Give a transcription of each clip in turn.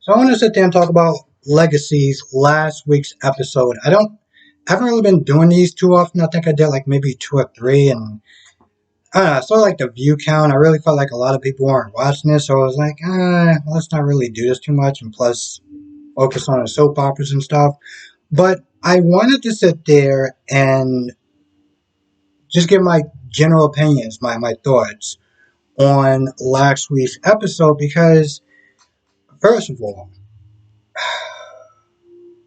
So I want to sit there and talk about Legacies last week's episode. I haven't really been doing these too often. I think I did like maybe two or three, and I don't know. I saw like the view count. I really felt like a lot of people weren't watching this, so I was like, let's not really do this too much, and plus focus on the soap operas and stuff. But I wanted to sit there and just give my general opinions, my thoughts on last week's episode because, first of all,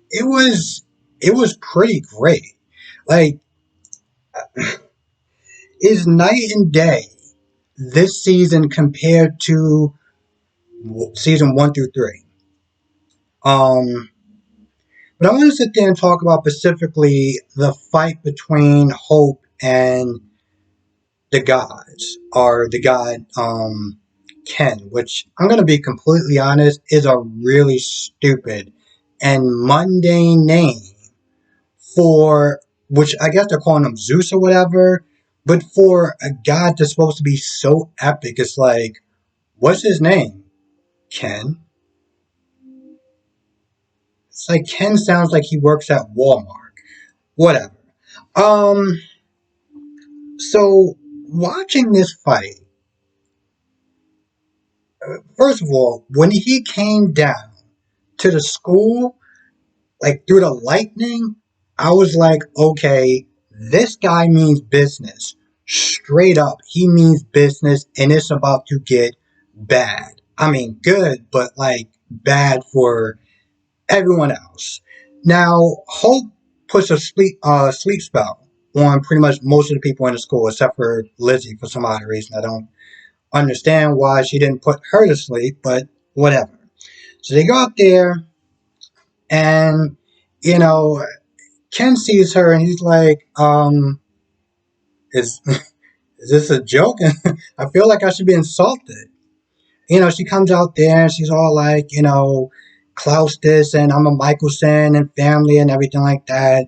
it was it was pretty great. Like, it's night and day this season compared to season 1 through 3. Um, but I want to sit there and talk about specifically the fight between Hope and the gods, or the god Ken, which I'm going to be completely honest is a really stupid and mundane name for, which I guess they're calling him Zeus or whatever, but for a god that's supposed to be so epic, it's like, what's his name? Ken? It's like Ken sounds like he works at Walmart. Whatever. Um, so watching this fight, first of all, when he came down to the school, like through the lightning, I was like, okay, this guy means business. Straight up, he means business, and it's about to get bad. I mean, good, but like bad for everyone else. Now, Hope puts a sleep spell on pretty much most of the people in the school, except for Lizzie for some odd reason. I don't understand why she didn't put her to sleep, but whatever. So they go out there, and you know, Ken sees her, and he's like, "Is is this a joke?" I feel like I should be insulted. She comes out there and she's all like, Klaus this and I'm a Michelson and family and everything like that.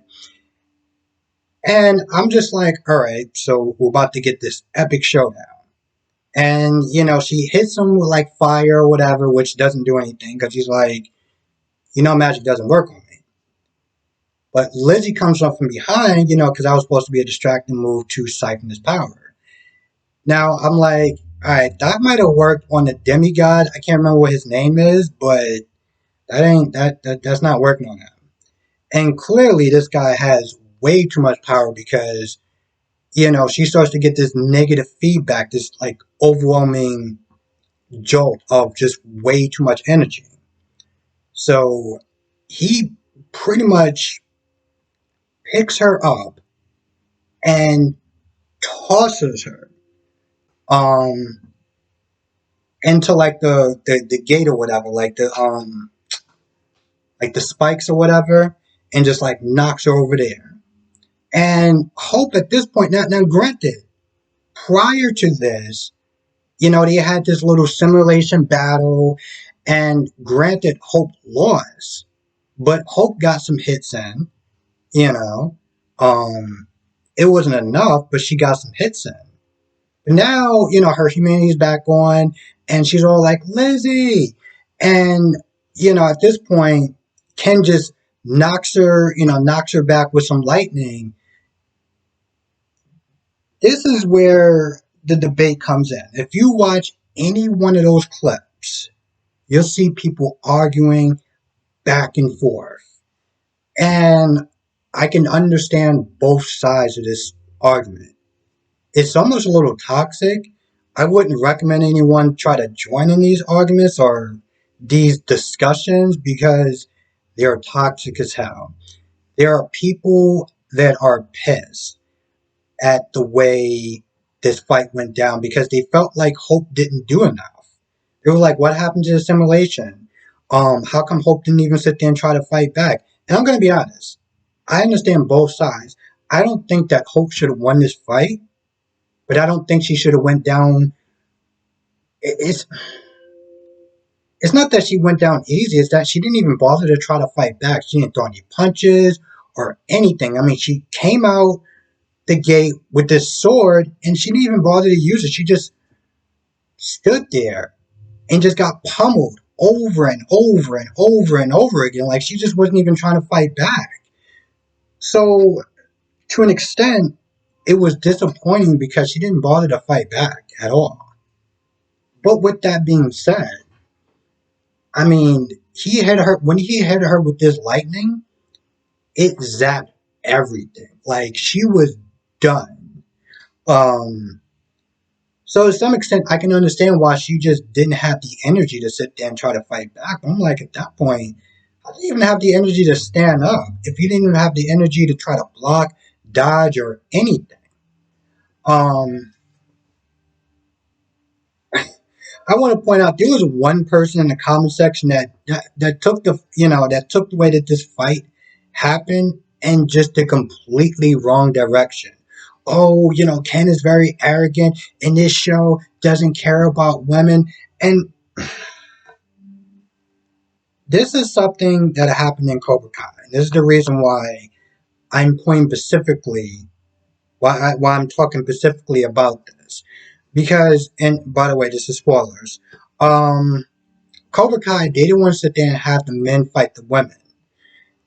And I'm just like, all right, so we're about to get this epic showdown. And, she hits him with like fire or whatever, which doesn't do anything because he's like, magic doesn't work on me. But Lizzie comes up from behind, because I was supposed to be a distracting move to siphon his power. Now, I'm like, all right, that might have worked on the demigod. I can't remember what his name is, but that's not working on him. And clearly, this guy has way too much power because, she starts to get this negative feedback, this like overwhelming jolt of just way too much energy. So he pretty much picks her up and tosses her um into like the gate or whatever, like the spikes or whatever, and just like knocks her over there. And Hope at this point, now granted, prior to this, they had this little simulation battle, and granted, Hope lost, but Hope got some hits in, you know. Um, it wasn't enough, but she got some hits in. But now, her humanity's back on, and she's all like, Lizzie! And, at this point, Ken just knocks her back with some lightning. This is where the debate comes in. If you watch any one of those clips, you'll see people arguing back and forth. And I can understand both sides of this argument. It's almost a little toxic. I wouldn't recommend anyone try to join in these arguments or these discussions because they're toxic as hell. There are people that are pissed at the way this fight went down because they felt like Hope didn't do enough. They were like, what happened to the simulation? How come Hope didn't even sit there and try to fight back? And I'm going to be honest. I understand both sides. I don't think that Hope should have won this fight, but I don't think she should have went down. It's not that she went down easy. It's that she didn't even bother to try to fight back. She didn't throw any punches or anything. I mean, she came out the gate with this sword and she didn't even bother to use it. She just stood there and just got pummeled over and over and over and over again. Like she just wasn't even trying to fight back. So to an extent, it was disappointing because she didn't bother to fight back at all. But with that being said, I mean, he hit her when he hit her with this lightning. It zapped everything. Like she was done. Um, so to some extent, I can understand why she just didn't have the energy to sit there and try to fight back. But I'm like, at that point, I didn't even have the energy to stand up. If you didn't even have the energy to try to block, dodge, or anything. Um, I want to point out there was one person in the comment section that took the way that this fight happened and just the completely wrong direction. Oh, Ken is very arrogant and this show doesn't care about women. And this is something that happened in Cobra Kai. This is the reason why I'm pointing specifically, why I'm talking specifically about this. Because, and by the way, this is spoilers. Um, Cobra Kai, they didn't want to sit there and have the men fight the women.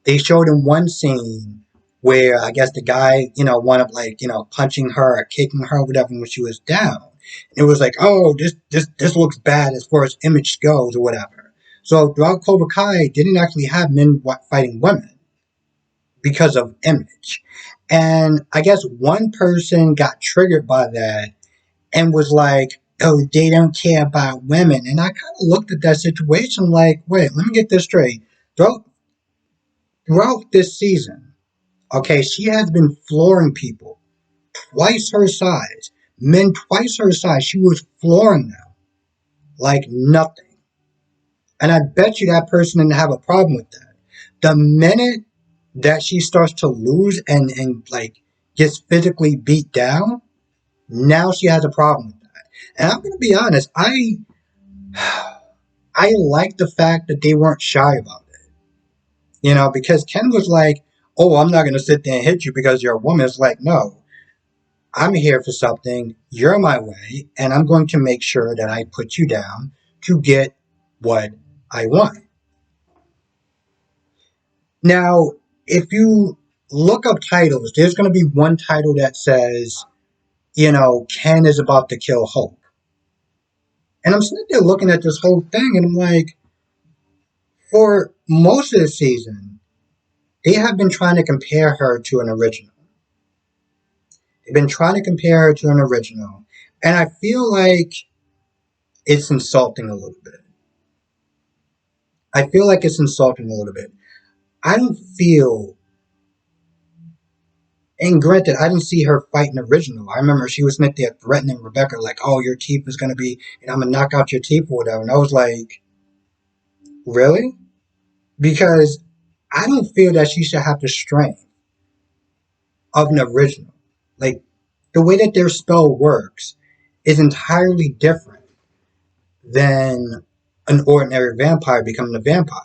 They showed in one scene where I guess the guy, wound up like, punching her or kicking her or whatever when she was down. And it was like, oh, this looks bad as far as image goes or whatever. So throughout Cobra Kai, they didn't actually have men fighting women because of image. And I guess one person got triggered by that and was like, oh, they don't care about women. And I kind of looked at that situation like, wait, let me get this straight. Throughout, throughout this season, okay, she has been flooring people twice her size, men twice her size. She was flooring them like nothing. And I bet you that person didn't have a problem with that. The minute that she starts to lose and like gets physically beat down, now she has a problem with that. And I'm gonna be honest, I like the fact that they weren't shy about it. Because Ken was like, oh, I'm not gonna sit there and hit you because you're a woman. It's like, no, I'm here for something, you're my way, and I'm going to make sure that I put you down to get what I want. Now, if you look up titles, there's going to be one title that says, Ken is about to kill Hope. And I'm sitting there looking at this whole thing and I'm like, for most of the season, they have been trying to compare her to an original. They've been trying to compare her to an original. And I feel like it's insulting a little bit. I feel like it's insulting a little bit. I don't feel, and granted, I didn't see her fight an original. I remember she was meant there threatening Rebecca, like, oh, your teeth is going to be, I'm going to knock out your teeth or whatever. And I was like, really? Because I don't feel that she should have the strength of an original. Like, the way that their spell works is entirely different than an ordinary vampire becoming a vampire.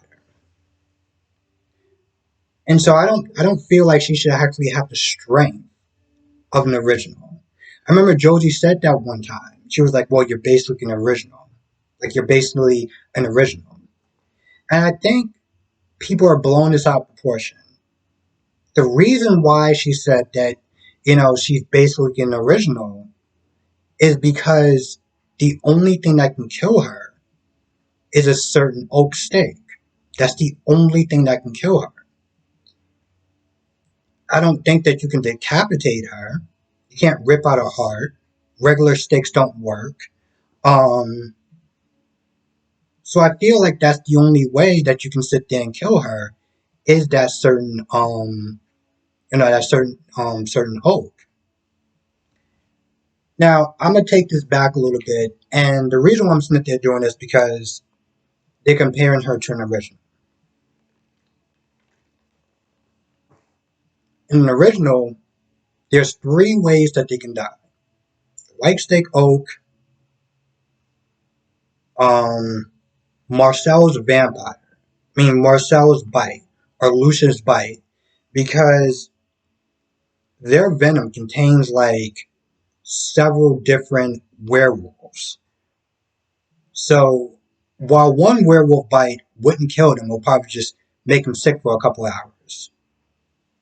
And so I don't feel like she should actually have the strength of an original. I remember Josie said that one time. She was like, well, you're basically an original. Like, you're basically an original. And I think people are blowing this out of proportion. The reason why she said that, she's basically an original is because the only thing that can kill her is a certain oak stake. That's the only thing that can kill her. I don't think that you can decapitate her. You can't rip out her heart. Regular stakes don't work. Um, so I feel like that's the only way that you can sit there and kill her is that certain oak. Now I'm gonna take this back a little bit, and the reason why I'm sitting there doing this because they're comparing her to an original. In an original, there's three ways that they can die: white stake oak, um, Marcel's vampire, I mean Marcel's bite or Lucia's bite, because their venom contains like several different werewolves. So while one werewolf bite wouldn't kill them, will probably just make them sick for a couple hours.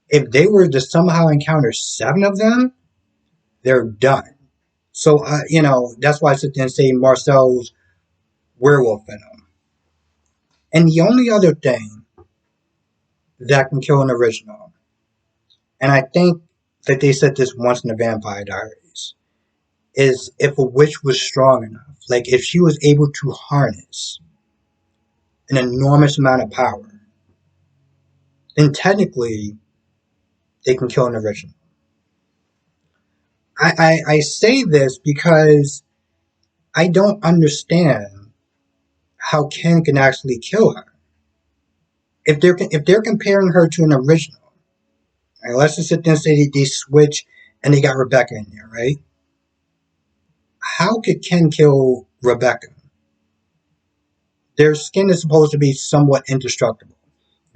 If they were to somehow encounter seven of them, they're done. So, that's why I sit there and say Marcel's werewolf venom. And the only other thing that can kill an original, and I think that they said this once in the Vampire Diaries, is if a witch was strong enough, like if she was able to harness an enormous amount of power, then technically they can kill an original. I say this because I don't understand how Ken can actually kill her. If they're comparing her to an original, right, let's just sit there and say they switch and they got Rebecca in there, right? How could Ken kill Rebecca? Their skin is supposed to be somewhat indestructible.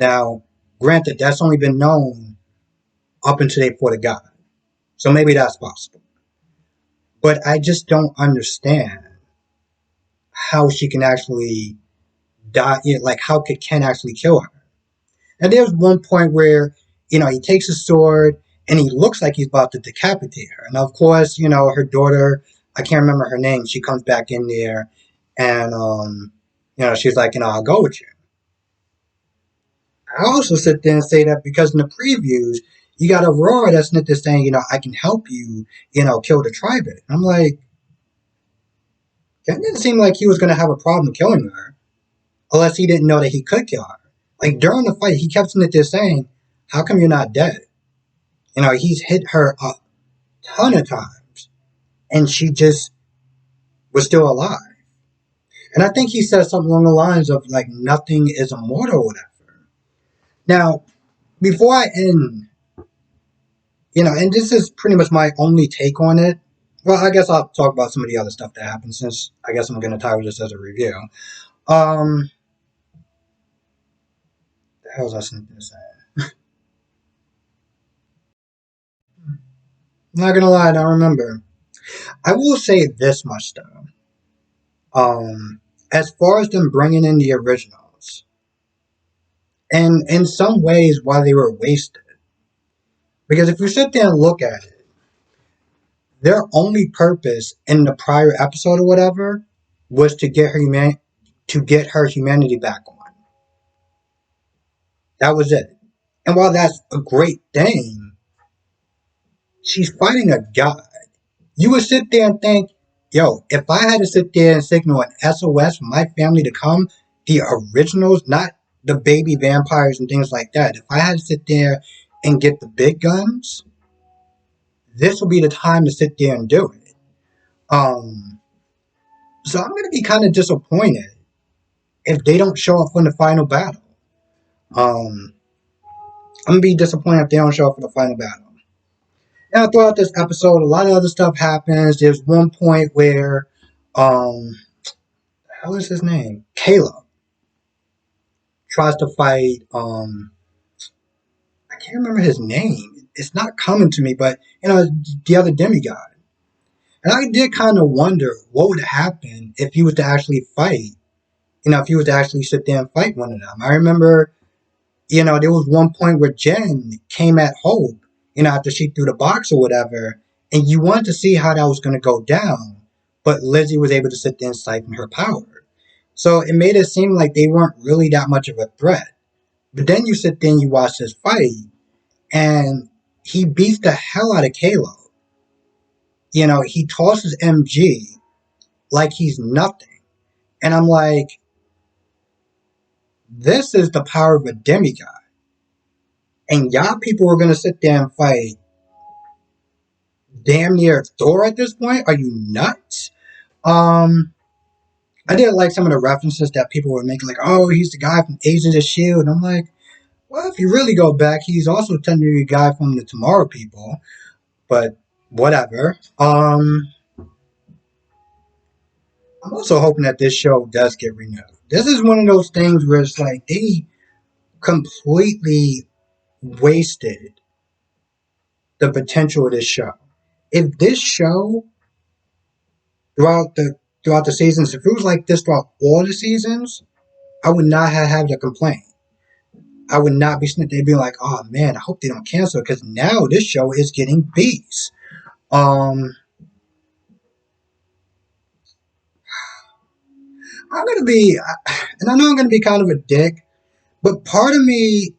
Now, granted, that's only been known up until they fought a god, so maybe that's possible. But I just don't understand how she can actually die. Like, how could Ken actually kill her? And there's one point where, he takes a sword and he looks like he's about to decapitate her. And of course, her daughter, I can't remember her name, she comes back in there and, she's like, I'll go with you. I also sit there and say that because in the previews, you got Aurora that's not just saying, I can help you, kill the Tribe. I'm like, that didn't seem like he was going to have a problem killing her, unless he didn't know that he could kill her. Like during the fight, he kept sitting there saying, how come you're not dead? He's hit her a ton of times, and she just was still alive. And I think he said something along the lines of, like, nothing is immortal or whatever. Now, before I end, and this is pretty much my only take on it. Well, I guess I'll talk about some of the other stuff that happened since I guess I'm going to title this as a review. The hell was I saying? I'm not gonna lie, I don't remember. I will say this much though. As far as them bringing in the originals, and in some ways, why they were wasted. Because if you sit there and look at it, their only purpose in the prior episode or whatever was to get her humanity back on. That was it. And while that's a great thing, she's fighting a god. You would sit there and think, yo, if I had to sit there and signal an SOS for my family to come, the originals, not the baby vampires and things like that, if I had to sit there and get the big guns, this will be the time to sit there and do it. So I'm going to be kind of disappointed if they don't show up for the final battle. Um, I'm going to be disappointed if they don't show up for the final battle. Now, throughout this episode, a lot of other stuff happens. There's one point where, how is his name? Caleb tries to fight, I can't remember his name. It's not coming to me, but, the other demigod. And I did kind of wonder what would happen if he was to actually fight, if he was to actually sit there and fight one of them. I remember, there was one point where Jen came at Hope, after she threw the box or whatever, and you wanted to see how that was going to go down, but Lizzie was able to sit there and siphon her power. So it made it seem like they weren't really that much of a threat. But then you sit there and you watch this fight, and he beats the hell out of Caleb. He tosses MG like he's nothing. And I'm like, this is the power of a demigod. And y'all people are going to sit there and fight damn near Thor at this point? Are you nuts? I did like some of the references that people were making, like, oh, he's the guy from Agents of S.H.I.E.L.D. And I'm like, well, if you really go back, he's also technically a guy from the Tomorrow People. But whatever. I'm also hoping that this show does get renewed. This is one of those things where it's like they completely wasted the potential of this show. If this show, throughout the throughout the seasons. If it was like this throughout all the seasons, I would not have had a complaint. I would not be sitting there being like, oh man, I hope they don't cancel it because now this show is getting beats. Um, I'm gonna be, and I know I'm gonna be kind of a dick, but part of me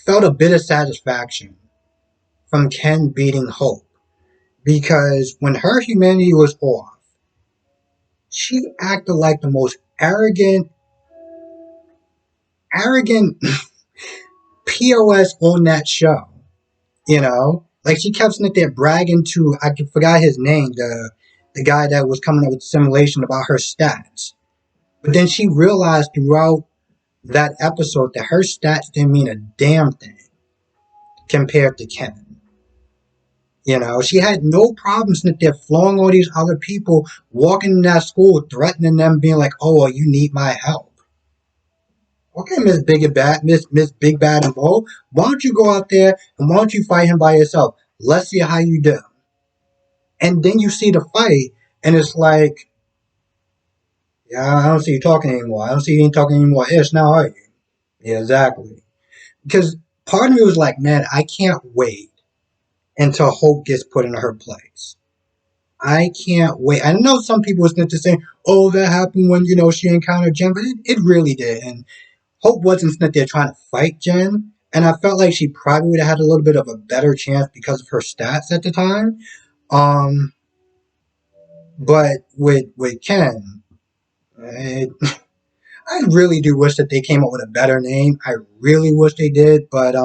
felt a bit of satisfaction from Ken beating Hope because when her humanity was off, she acted like the most arrogant POS on that show. You know, like she kept sitting there bragging to I forgot his name, the guy that was coming up with the simulation about her stats. But then she realized throughout that episode that her stats didn't mean a damn thing compared to Ken. You know, she had no problems sitting there flowing all these other people walking in that school, threatening them, being like, "Oh, well, you need my help." Okay, Miss Big and Bad, Miss Big Bad and Bold, why don't you go out there and why don't you fight him by yourself? Let's see how you do. And then you see the fight, and it's like, yeah, I don't see you talking anymore. I don't see you talking anymore. Ish, now are you? Yeah, exactly. Because part of me was like, man, I can't wait until Hope gets put in her place. I can't wait. I know some people was going to say, oh, that happened when, she encountered Jen, but it really did. And Hope wasn't sitting there trying to fight Jen. And I felt like she probably would have had a little bit of a better chance because of her stats at the time. Um, but with Ken, it, I really do wish that they came up with a better name. I really wish they did, but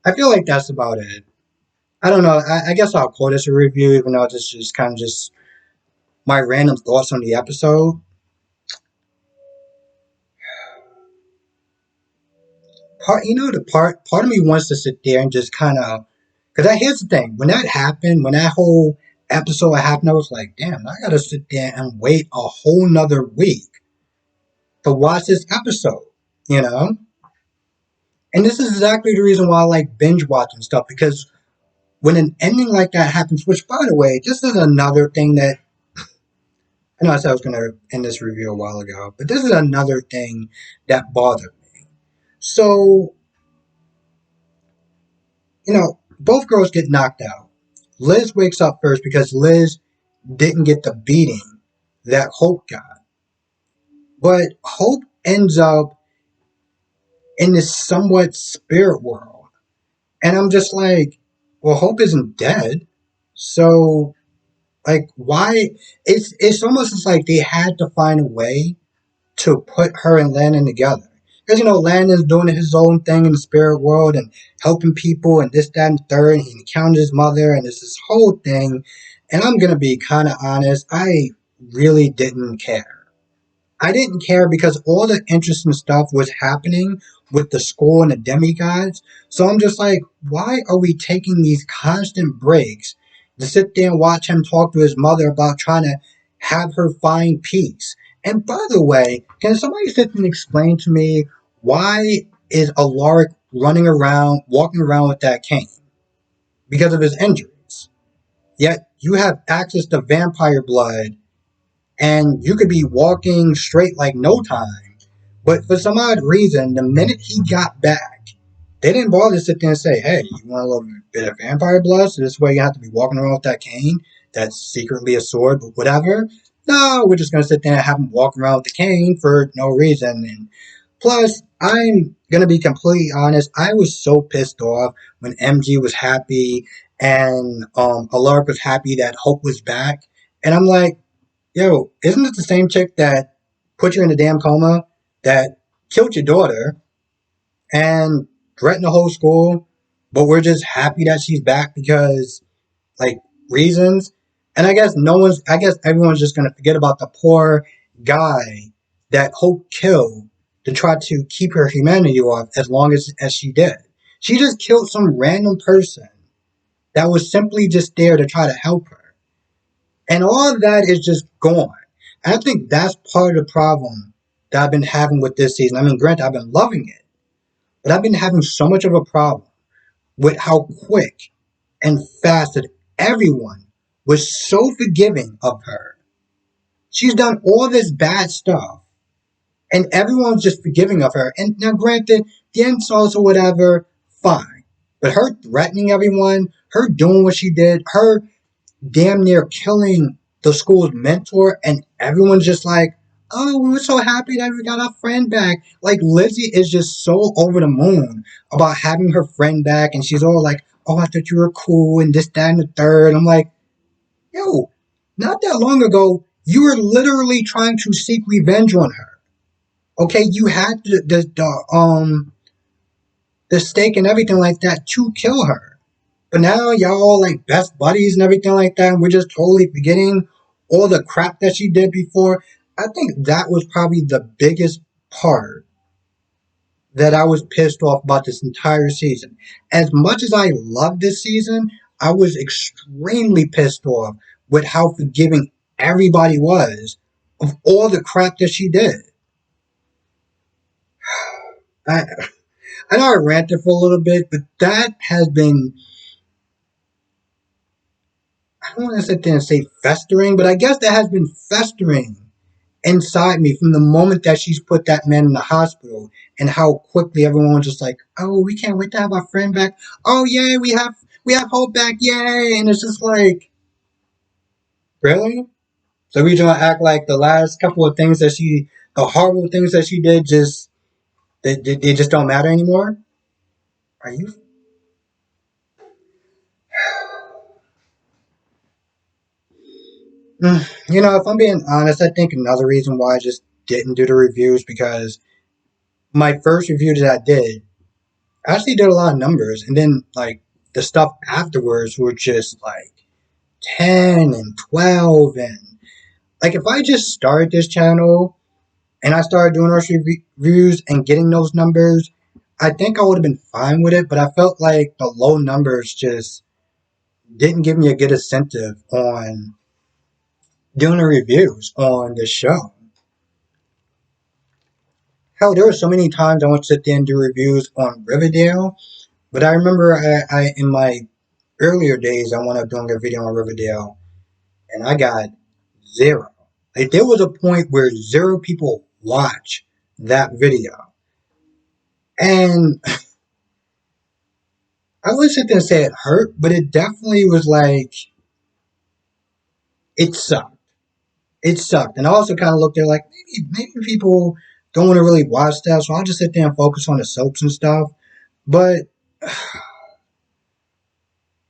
I feel like that's about it. I don't know. I guess I'll call this a review, even though this is just kind of just my random thoughts on the episode. Part of me wants to sit there and just kind of, because here's the thing: when that happened, when that whole episode happened, I was like, damn, I gotta sit there and wait a whole nother week to watch this episode. You know, and this is exactly the reason why I like binge watching stuff because when an ending like that happens, which by the way, this is another thing that I know I said I was going to end this review a while ago, but this is another thing that bothered me. So, both girls get knocked out. Liz wakes up first because Liz didn't get the beating that Hope got. But Hope ends up in this somewhat spirit world. And I'm just like, well, Hope isn't dead. So, like, why? It's almost as like they had to find a way to put her and Landon together. Because, Landon's doing his own thing in the spirit world and helping people and this, that, and the third. And he encountered his mother and it's this whole thing. And I'm going to be kind of honest, I really didn't care. I didn't care because all the interesting stuff was happening with the school and the demigods. So I'm just like, why are we taking these constant breaks to sit there and watch him talk to his mother about trying to have her find peace? And by the way, can somebody sit and explain to me why is Alaric running around, walking around with that cane? Because of his injuries. Yet you have access to vampire blood and you could be walking straight like no time. But for some odd reason, the minute he got back, they didn't bother to sit there and say, hey, you want a little bit of vampire blood? So this way you have to be walking around with that cane that's secretly a sword, but whatever. No, we're just going to sit there and have him walk around with the cane for no reason. And plus, I'm going to be completely honest, I was so pissed off when MG was happy and Alaric was happy that Hope was back. And I'm like, yo, isn't it the same chick that put you in a damn coma, that killed your daughter, and threatened the whole school, but we're just happy that she's back because, like, reasons? And I guess everyone's just gonna forget about the poor guy that Hope killed to try to keep her humanity off as long as she did. She just killed some random person that was simply just there to try to help her. And all of that is just gone. And I think that's part of the problem that I've been having with this season. I mean, granted, I've been loving it, but I've been having so much of a problem with how quick and fast everyone was so forgiving of her. She's done all this bad stuff, and everyone's just forgiving of her. And now, granted, the insults or whatever, fine. But her threatening everyone, her doing what she did, her damn near killing the school's mentor, and everyone's just like, oh, we were so happy that we got our friend back. Like, Lizzie is just so over the moon about having her friend back, and she's all like, oh, I thought you were cool, and this, that, and the third. I'm like, yo, not that long ago, you were literally trying to seek revenge on her. Okay, you had the stake and everything like that to kill her. But now y'all like best buddies and everything like that, and we're just totally forgetting all the crap that she did before. I think that was probably the biggest part that I was pissed off about this entire season. As much as I loved this season, I was extremely pissed off with how forgiving everybody was of all the crap that she did. I, I know I ranted for a little bit, but that has been, I don't want to sit there and say festering, but I guess that has been festering inside me from the moment that she's put that man in the hospital, and how quickly everyone was just like, oh, we can't wait to have our friend back. Oh, yay, we have hope back, yay. And it's just like, really? So we gonna act like the last couple of things that the horrible things that she did, just, they just don't matter anymore? Are you? You know, if I'm being honest, I think another reason why I just didn't do the reviews, because my first review that I did actually did a lot of numbers, and then like the stuff afterwards were just like 10 and 12, and like if I just started this channel and I started doing those reviews and getting those numbers, I think I would have been fine with it. But I felt like the low numbers just didn't give me a good incentive on doing the reviews on the show. Hell, there were so many times I went to sit there and do reviews on Riverdale, but I remember I in my earlier days I wanted doing a video on Riverdale, and I got zero. Like there was a point where zero people watch that video, and I wouldn't sit there and say it hurt, but it definitely was like it sucked. It sucked, and I also kind of looked at it like maybe people don't want to really watch that, so I'll just sit there and focus on the soaps and stuff. But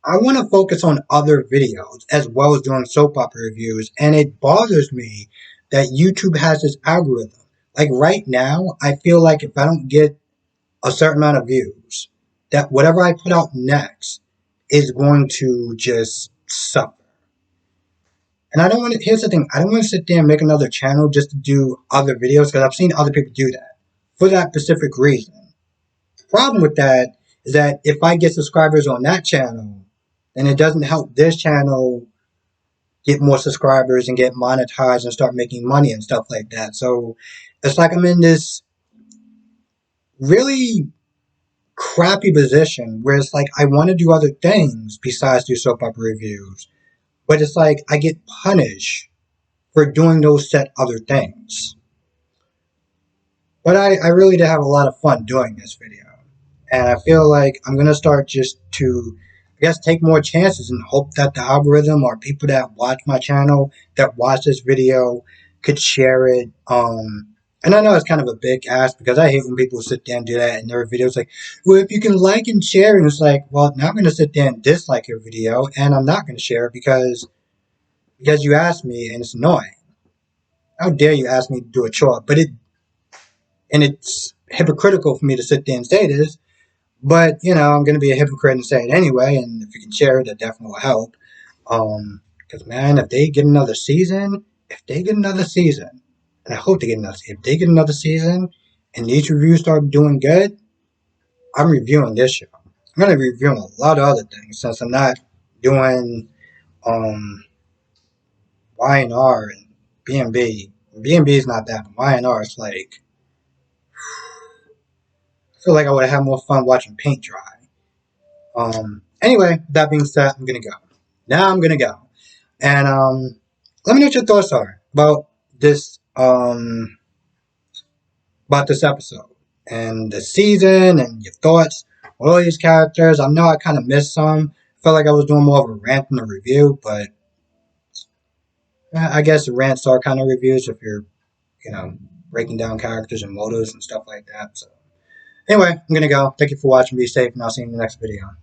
I want to focus on other videos as well as doing soap opera reviews, and it bothers me that YouTube has this algorithm. Like right now, I feel like if I don't get a certain amount of views, that whatever I put out next is going to just suffer. And I don't want to, here's the thing, I don't want to sit there and make another channel just to do other videos, because I've seen other people do that for that specific reason. The problem with that is that if I get subscribers on that channel, then it doesn't help this channel get more subscribers and get monetized and start making money and stuff like that. So it's like I'm in this really crappy position where it's like I want to do other things besides do soap opera reviews, but it's like I get punished for doing those set other things. But I really did have a lot of fun doing this video. And I feel like I'm going to start just to, I guess, take more chances and hope that the algorithm or people that watch my channel, that watch this video, could share it. And I know it's kind of a big ask, because I hate when people sit there and do that in their videos. Like, well, if you can like and share, and it's like, well, now I'm going to sit there and dislike your video, and I'm not going to share it because you asked me, and it's annoying. How dare you ask me to do a chore? It's hypocritical for me to sit there and say this, but you know, I'm gonna be a hypocrite and say it anyway. And if you can share it, that definitely will help. Because man, if they get another season, and I hope they get another, if they get another season, and these reviews start doing good, I'm reviewing this show. I'm gonna be reviewing a lot of other things since I'm not doing um Y&R and B&B. B&B is not that, but Y&R is like, I feel like I would have had more fun watching paint dry. Anyway, that being said, I'm gonna go. now I'm gonna go. And let me know what your thoughts are this about this episode and the season and your thoughts on all these characters. I know I kind of missed some. Felt like I was doing more of a rant than a review, but I guess rants are kind of reviews if you're, you know, breaking down characters and motives and stuff like that. So anyway, I'm gonna go. Thank you for watching. Be safe, and I'll see you in the next video.